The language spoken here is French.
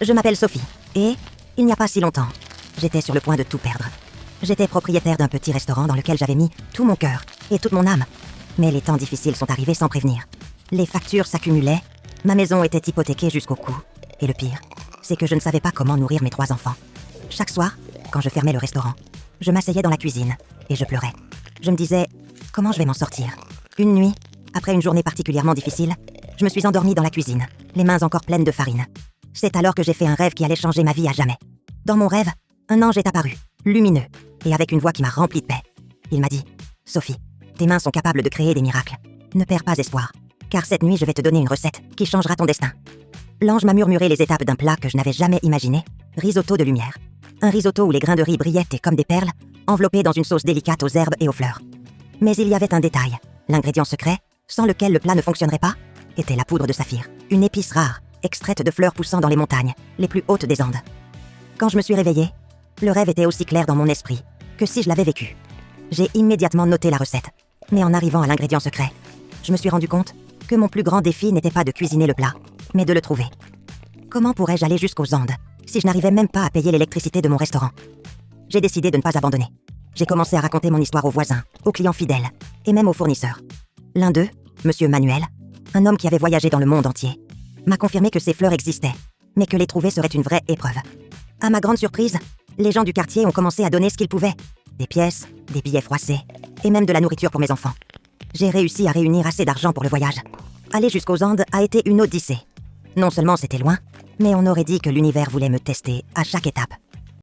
Je m'appelle Sophie, et il n'y a pas si longtemps, j'étais sur le point de tout perdre. J'étais propriétaire d'un petit restaurant dans lequel j'avais mis tout mon cœur et toute mon âme. Mais les temps difficiles sont arrivés sans prévenir. Les factures s'accumulaient, ma maison était hypothéquée jusqu'au cou. Et le pire, c'est que je ne savais pas comment nourrir mes 3 enfants. Chaque soir, quand je fermais le restaurant, je m'asseyais dans la cuisine et je pleurais. Je me disais, comment je vais m'en sortir? Une nuit, après une journée particulièrement difficile, je me suis endormie dans la cuisine, les mains encore pleines de farine. C'est alors que j'ai fait un rêve qui allait changer ma vie à jamais. Dans mon rêve, un ange est apparu, lumineux, et avec une voix qui m'a rempli de paix. Il m'a dit, « Sophie, tes mains sont capables de créer des miracles. Ne perds pas espoir, car cette nuit je vais te donner une recette qui changera ton destin. » L'ange m'a murmuré les étapes d'un plat que je n'avais jamais imaginé, risotto de lumière. Un risotto où les grains de riz brillaient comme des perles, enveloppés dans une sauce délicate aux herbes et aux fleurs. Mais il y avait un détail, l'ingrédient secret, sans lequel le plat ne fonctionnerait pas, était la poudre de saphir, une épice rare, extraite de fleurs poussant dans les montagnes, les plus hautes des Andes. Quand je me suis réveillée, le rêve était aussi clair dans mon esprit que si je l'avais vécu. J'ai immédiatement noté la recette, mais en arrivant à l'ingrédient secret, je me suis rendu compte que mon plus grand défi n'était pas de cuisiner le plat, mais de le trouver. Comment pourrais-je aller jusqu'aux Andes si je n'arrivais même pas à payer l'électricité de mon restaurant? J'ai décidé de ne pas abandonner. J'ai commencé à raconter mon histoire aux voisins, aux clients fidèles, et même aux fournisseurs. L'un d'eux, Monsieur Manuel, un homme qui avait voyagé dans le monde entier, m'a confirmé que ces fleurs existaient, mais que les trouver serait une vraie épreuve. À ma grande surprise, les gens du quartier ont commencé à donner ce qu'ils pouvaient. Des pièces, des billets froissés, et même de la nourriture pour mes enfants. J'ai réussi à réunir assez d'argent pour le voyage. Aller jusqu'aux Andes a été une odyssée. Non seulement c'était loin, mais on aurait dit que l'univers voulait me tester à chaque étape.